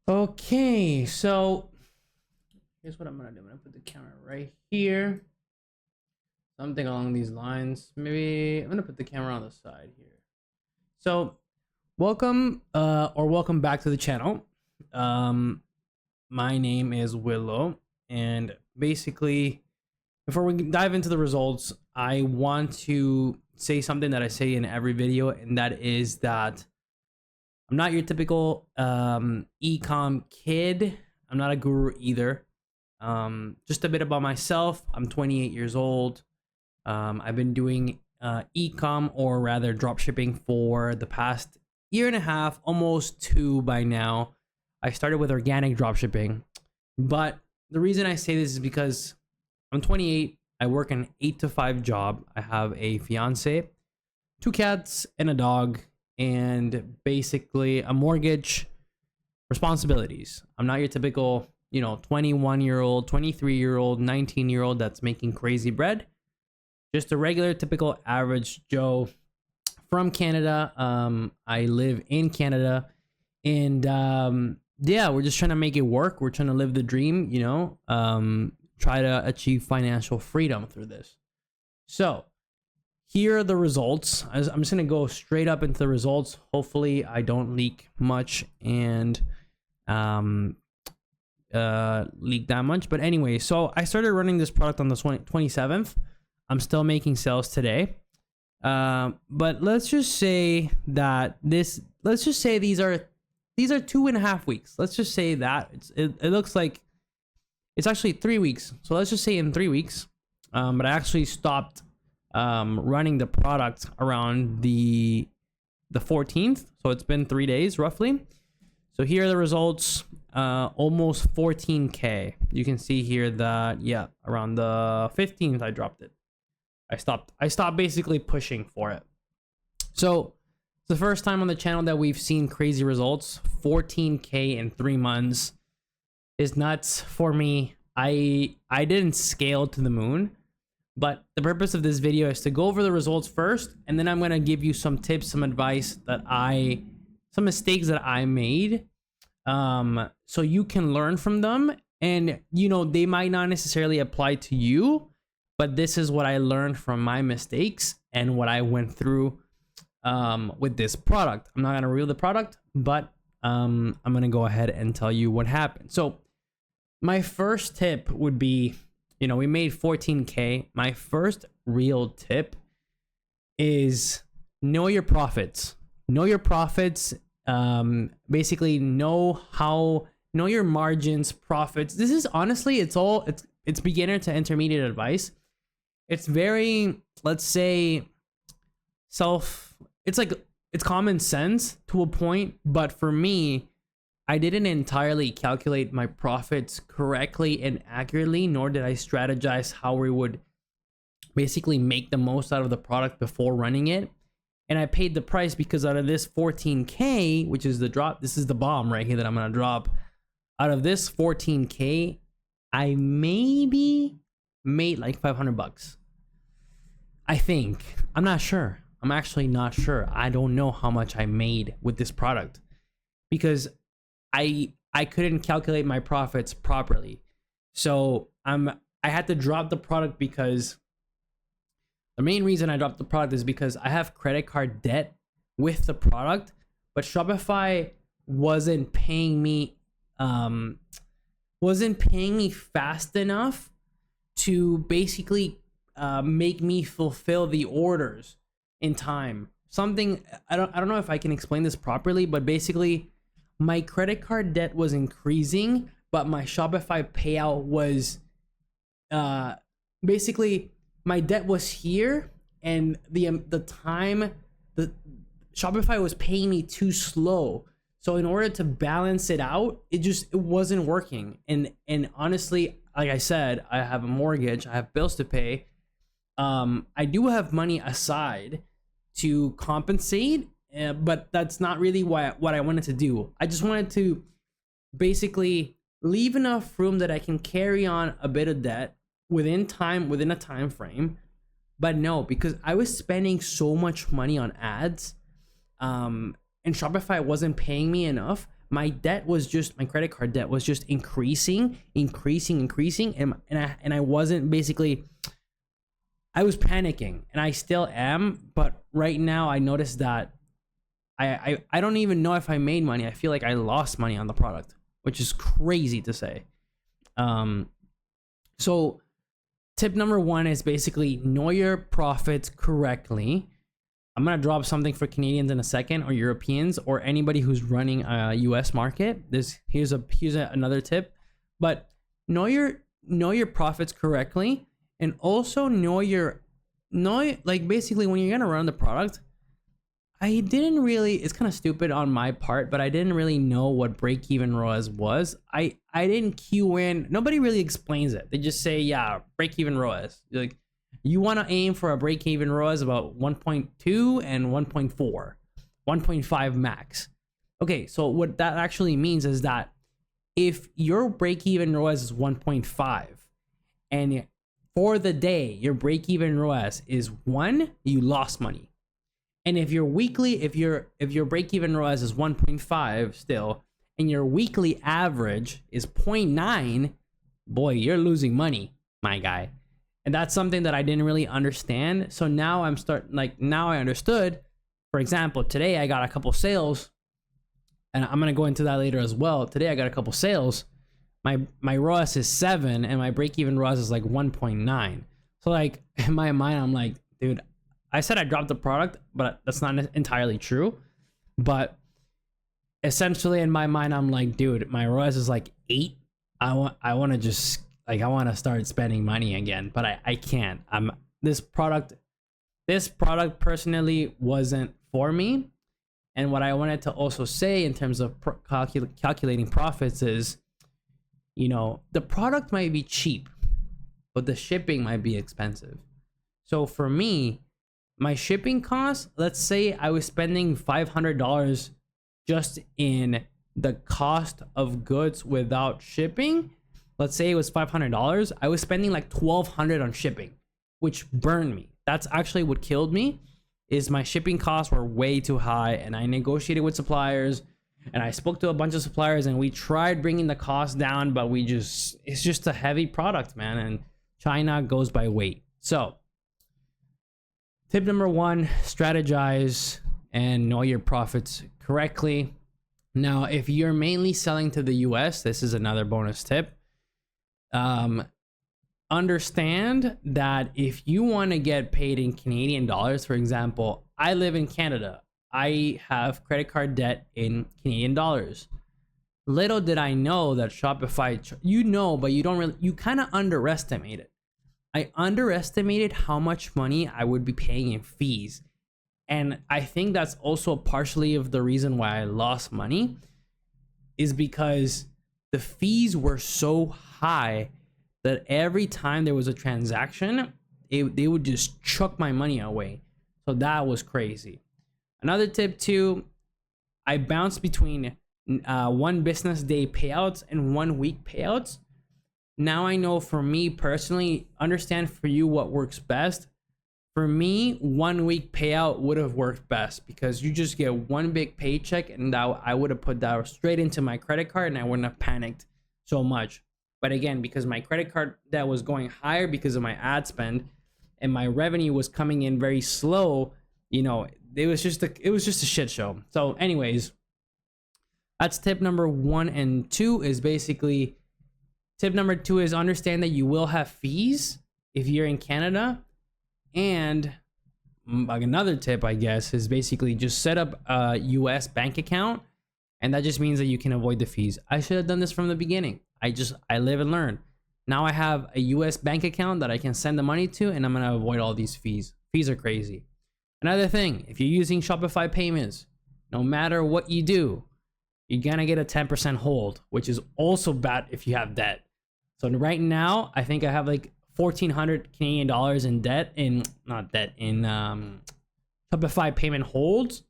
Okay, so here's what I'm gonna do. I'm gonna put the camera right here. Something along these lines. Maybe I'm gonna put the camera on the side here. So welcome back to the channel. Um my name is Willow, and basically before we dive into the results, I want to say something that I say in every video, and that is that I'm not your typical e-com kid. I'm not a guru either. Just a bit about myself. I'm 28 years old. I've been doing e-com, or rather dropshipping, for the past year and a half, almost two by now. I started with organic dropshipping, but the reason I say this is because I'm 28. I work an 8 to 5 job. I have a fiance, 2 cats, and a dog, and basically a mortgage, responsibilities. I'm not your typical, 21-year-old, 23-year-old, 19-year-old that's making crazy bread. Just a regular, typical, average Joe from Canada. I live in Canada, and yeah, we're just trying to make it work. We're trying to live the dream, try to achieve financial freedom through this. So here are the results. I'm just gonna go straight up into the results. Hopefully I don't leak much and leak that much. But anyway, so I started running this product on the 27th. I'm still making sales today. But let's just say that these are 2.5 weeks. Let's just say that it looks like it's actually 3 weeks. So let's just say in 3 weeks. But I actually stopped running the product around the 14th. So it's been 3 days roughly. So here are the results. Almost 14K. You can see here that, yeah, around the 15th I dropped it. I stopped basically pushing for it. So it's the first time on the channel that we've seen crazy results. 14K in 3 months is nuts for me. I didn't scale to the moon, but the purpose of this video is to go over the results first, and then I'm going to give you some tips, some advice some mistakes that I made, so you can learn from them. And they might not necessarily apply to you, but this is what I learned from my mistakes and what I went through with this product. I'm not going to reveal the product, but I'm going to go ahead and tell you what happened. So my first tip would be, we made 14K. My first real tip is know your profits. Know your profits. Basically know your margins, profits. This is honestly, it's beginner to intermediate advice. It's very, let's say, it's common sense to a point, but for me, I didn't entirely calculate my profits correctly and accurately, nor did I strategize how we would basically make the most out of the product before running it. And I paid the price because out of this 14K, which is the drop, this is the bomb right here that I'm going to drop. Out of this 14K, I maybe made like 500 bucks. I think. I'm not sure. I'm actually not sure. I don't know how much I made with this product because I couldn't calculate my profits properly. So I had to drop the product because the main reason I dropped the product is because I have credit card debt with the product, but Shopify wasn't paying me fast enough to basically make me fulfill the orders in time. Something I don't know if I can explain this properly, but basically my credit card debt was increasing, but my Shopify payout was basically my debt was here, and the Shopify was paying me too slow. So in order to balance it out, it wasn't working. And honestly, like I said, I have a mortgage, I have bills to pay. I do have money aside to compensate, but that's not really what I wanted to do. I just wanted to basically leave enough room that I can carry on a bit of debt within a time frame. But no, because I was spending so much money on ads, and Shopify wasn't paying me enough, my debt was just, my credit card debt was just increasing, and I wasn't basically, I was panicking, and I still am. But right now I noticed that I don't even know if I made money. I feel like I lost money on the product, which is crazy to say. So tip number one is basically know your profits correctly. I'm gonna drop something for Canadians in a second, or Europeans, or anybody who's running a US market. Here's another tip. But know your profits correctly, and also like basically when you're gonna run the product. I didn't really, it's kind of stupid on my part, but I didn't really know what break-even ROAS was. I didn't cue in. Nobody really explains it. They just say, yeah, break-even ROAS. Like, you want to aim for a break-even ROAS about 1.2 and 1.4, 1.5 max. Okay, so what that actually means is that if your break-even ROAS is 1.5 and for the day your break-even ROAS is 1, you lost money. And if your break-even ROAS is 1.5 still, and your weekly average is 0.9, boy, you're losing money, my guy. And that's something that I didn't really understand. So now now I understood. For example, today I got a couple sales, and I'm gonna go into that later as well. Today I got a couple sales. My ROAS is 7, and my break-even ROAS is like 1.9. So like in my mind, I'm like, dude, I said I dropped the product, but that's not entirely true. But essentially in my mind, I'm like, dude, my ROAS is like 8. I want to just like, I want to start spending money again, but I can't. This product personally wasn't for me. And what I wanted to also say in terms of calculating profits is, you know, the product might be cheap, but the shipping might be expensive. So for me, my shipping costs, let's say I was spending $500 just in the cost of goods without shipping. Let's say it was $500. I was spending like $1,200 on shipping, which burned me. That's actually what killed me, is my shipping costs were way too high, and I negotiated with suppliers, and I spoke to a bunch of suppliers, and we tried bringing the cost down, but it's just a heavy product, man, and China goes by weight. So tip number one, strategize and know your profits correctly. Now, if you're mainly selling to the US, this is another bonus tip. Understand that if you want to get paid in Canadian dollars, for example, I live in Canada. I have credit card debt in Canadian dollars. Little did I know that Shopify, but you kind of underestimate it. I underestimated how much money I would be paying in fees. And I think that's also partially of the reason why I lost money, is because the fees were so high that every time there was a transaction, they would just chuck my money away. So that was crazy. Another tip too, I bounced between 1 business day payouts and 1 week payouts. Now I know for me personally, understand for you what works best. For me, 1 week payout would have worked best, because you just get one big paycheck, and I would have put that straight into my credit card, and I wouldn't have panicked so much. But again, because my credit card debt was going higher because of my ad spend, and my revenue was coming in very slow, you know, it was just a shit show. So anyways, that's tip number 1 and 2 is basically, tip number 2 is understand that you will have fees if you're in Canada. And like another tip, I guess, is basically just set up a US bank account, and that just means that you can avoid the fees. I should have done this from the beginning. I live and learn. Now I have a US bank account that I can send the money to, and I'm gonna avoid all these fees. Fees are crazy. Another thing, if you're using Shopify payments, no matter what you do, you're gonna get a 10% hold, which is also bad if you have debt. So right now, I think I have like 1,400 Canadian dollars in debt, in Shopify payment holds,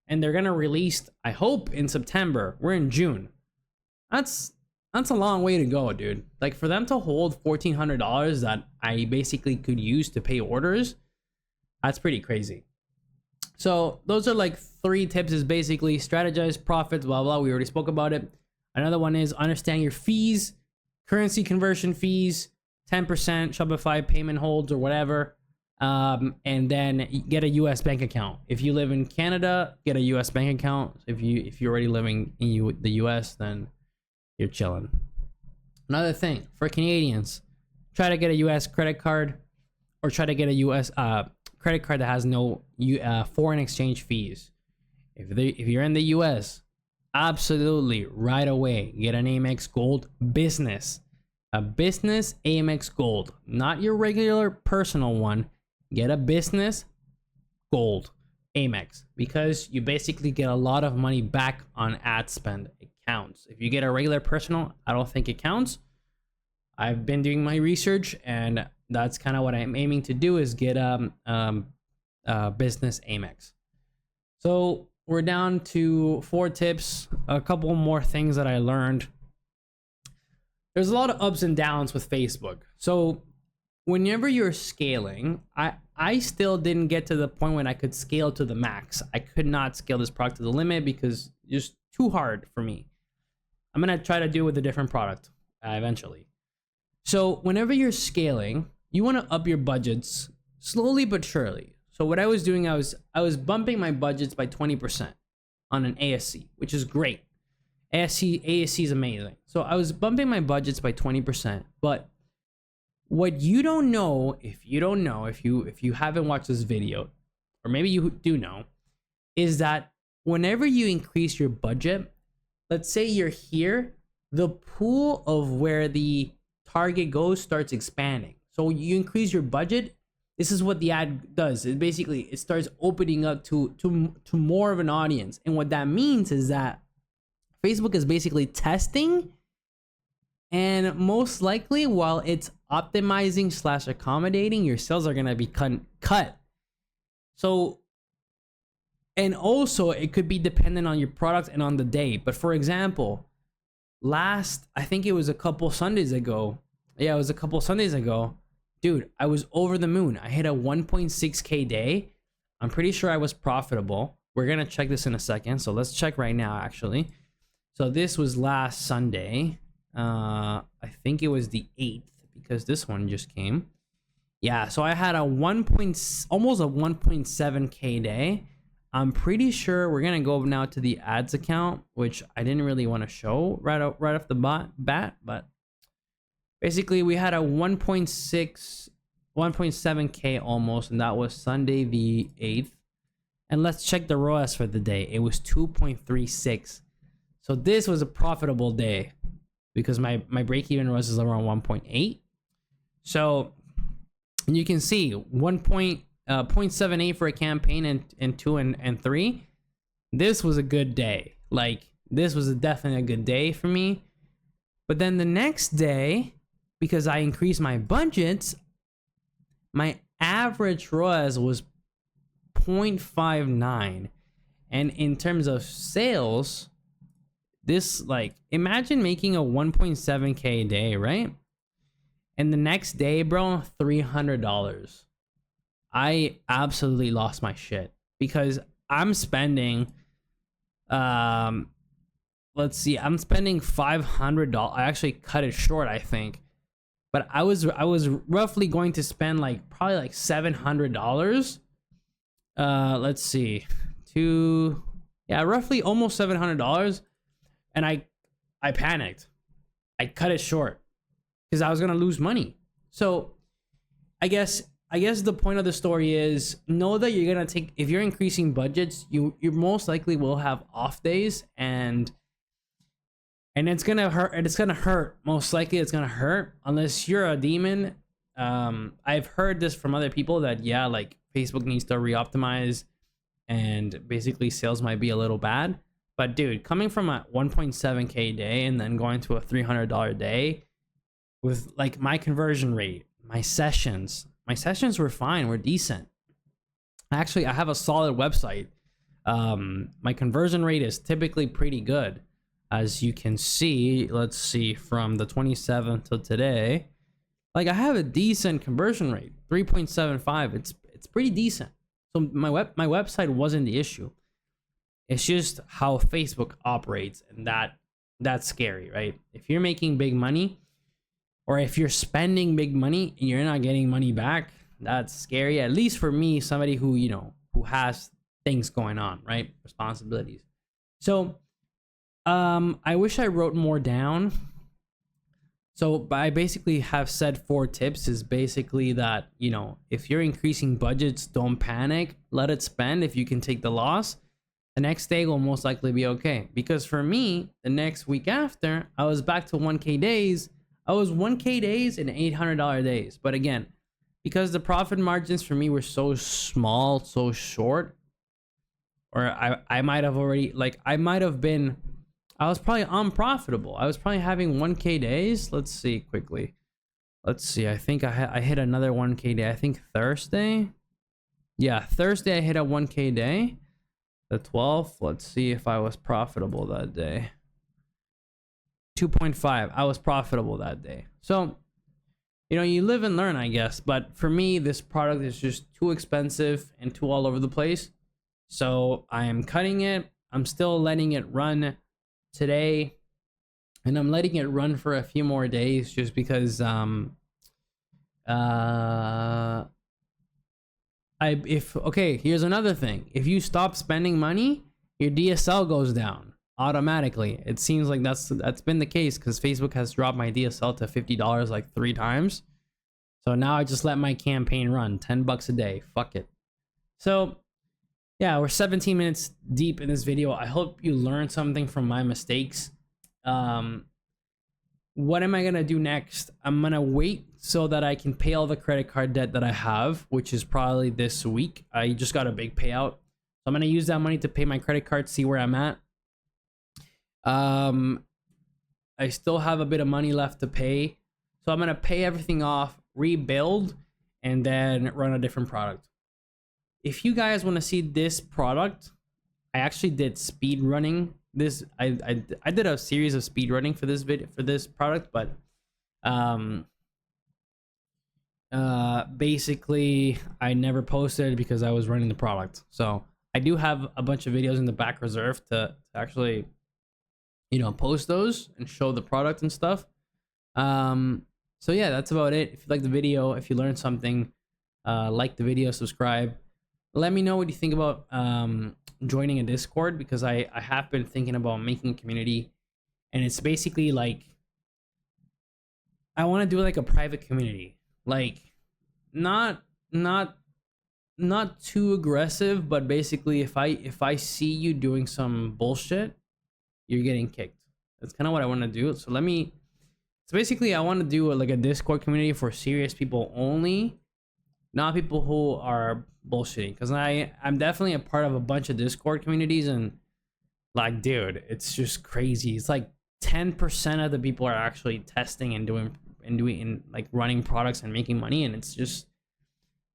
and they're gonna release, I hope, in September. We're in June. That's a long way to go, dude. Like, for them to hold $1,400 that I basically could use to pay orders, that's pretty crazy. So those are like 3 tips. Is basically strategize, profits, blah blah. We already spoke about it. Another one is understand your fees, currency conversion fees, 10% Shopify payment holds or whatever. And then get a US bank account. If you live in Canada, get a US bank account. If you're already living in the US, then you're chilling. Another thing for Canadians, try to get a US credit card, or try to get a US credit card that has no foreign exchange fees. If you're in the US, absolutely right away get an Amex Gold Business. A business Amex Gold, not your regular personal one. Get a business Gold Amex, because you basically get a lot of money back on ad spend. It counts. If you get a regular personal, I don't think it counts. I've been doing my research, and that's kind of what I'm aiming to do, is get business Amex. So we're down to 4 tips. A couple more things that I learned. There's a lot of ups and downs with Facebook. So whenever you're scaling, I still didn't get to the point when I could scale to the max. I could not scale this product to the limit because it's just too hard for me. I'm gonna try to do it with a different product eventually. So whenever you're scaling, you want to up your budgets slowly but surely. So what I was doing, I was bumping my budgets by 20% on an ASC, which is great. ASC is amazing. So I was bumping my budgets by 20%, but what you don't know, if you haven't watched this video, or maybe you do know, is that whenever you increase your budget, let's say you're here, the pool of where the target goes starts expanding. So you increase your budget. This is what the ad does. It starts opening up to more of an audience. And what that means is that Facebook is basically testing, and most likely while it's optimizing / accommodating, your sales are gonna be cut. So, and also it could be dependent on your product and on the day. But for example, I think it was a couple Sundays ago. Yeah, it was a couple Sundays ago. Dude, I was over the moon. I hit a 1.6K day. I'm pretty sure I was profitable. We're gonna check this in a second. So let's check right now, actually. So this was last Sunday. I think it was the 8th, because this one just came. Yeah, so I had almost a 1.7K day. I'm pretty sure we're gonna go now to the ads account, which I didn't really want to show right off the bat, but basically we had a 1.7K almost, and that was Sunday the 8th. And let's check the ROAS for the day. It was 2.36. So this was a profitable day, because my break-even ROAS is around 1.8. So you can see 0.78 for a campaign and 2 and 3. This was a good day. Like, this was definitely a good day for me. But then the next day, because I increased my budgets, my average ROAS was 0.59. And in terms of sales, this, like, imagine making a 1.7K day, right? And the next day, bro, $300. I absolutely lost my shit, because I'm spending, let's see, I'm spending $500. I actually cut it short, I think, but I was roughly going to spend probably $700. Let's see, roughly almost $700. And I panicked. I cut it short because I was gonna lose money. So I guess the point of the story is, know that you're gonna if you're increasing budgets, you most likely will have off days, and it's gonna hurt. And it's gonna hurt. Most likely it's gonna hurt unless you're a demon. I've heard this from other people that, yeah, like, Facebook needs to re-optimize, and basically sales might be a little bad. But dude, coming from a 1.7K day and then going to a $300 day with my conversion rate, my sessions were fine, were decent. Actually, I have a solid website. My conversion rate is typically pretty good. As you can see, let's see, from the 27th to today, I have a decent conversion rate, 3.75. It's pretty decent. So my website wasn't the issue. It's just how Facebook operates, and that's scary, right? If you're making big money, or if you're spending big money and you're not getting money back, that's scary. At least for me, somebody who, you know, who has things going on, right? Responsibilities. So I wish I wrote more down. So I basically have said 4 tips. Is basically that, you know, if you're increasing budgets, don't panic, let it spend. If you can take the loss, the next day will most likely be okay. Because for me, the next week after, I was back to 1K days. I was 1K days and $800 days. But again, because the profit margins for me were so small, so short, or I might have already, like, I was probably unprofitable. I was probably having 1K days. Let's see quickly. Let's see. I think I hit another 1K day. I think Thursday. Yeah, Thursday I hit a 1K day. The 12th. Let's see if I was profitable that day. 2.5. I was profitable that day. So, you know, you live and learn, I guess. But for me, this product is just too expensive and too all over the place. So I am cutting it. I'm still letting it run today, and I'm letting it run for a few more days just because okay, here's another thing. If you stop spending money, your DSL goes down automatically. It seems like that's been the case, because Facebook has dropped my DSL to $50 like 3 times. So now I just let my campaign run, $10 a day. Fuck it. So yeah, we're 17 minutes deep in this video. I hope you learned something from my mistakes. What am I gonna do next? I'm gonna wait so that I can pay all the credit card debt that I have, which is probably this week. I just got a big payout. So I'm gonna use that money to pay my credit card, see where I'm at. I still have a bit of money left to pay. So I'm gonna pay everything off, rebuild, and then run a different product. If you guys want to see this product, I actually did speed running this. I did a series of speed running for this video, for this product, but basically I never posted because I was running the product. So I do have a bunch of videos in the back reserved to actually, you know, post those and show the product and stuff. So yeah, that's about it. If you like the video, if you learned something, like the video, subscribe. Let me know what you think about joining a Discord, because I have been thinking about making a community, and it's basically like I want to do like a private community, like not too aggressive, but basically if I see you doing some bullshit, you're getting kicked. That's kind of what I want to do. So basically I want to do like a Discord community for serious people only, not people who are bullshitting, because I'm definitely a part of a bunch of Discord communities, and like, dude, it's just crazy. It's like 10% of the people are actually testing and doing like running products and making money, and it's just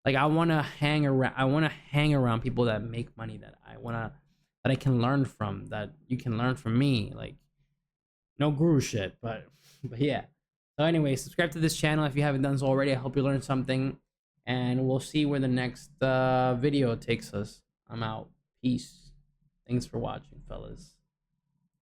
like I want to hang around people that make money, that I can learn from, that you can learn from me. Like, no guru shit, but yeah. So anyway, subscribe to this channel if you haven't done so already. I hope you learned something, and we'll see where the next video takes us. I'm out. Peace. Thanks for watching, fellas.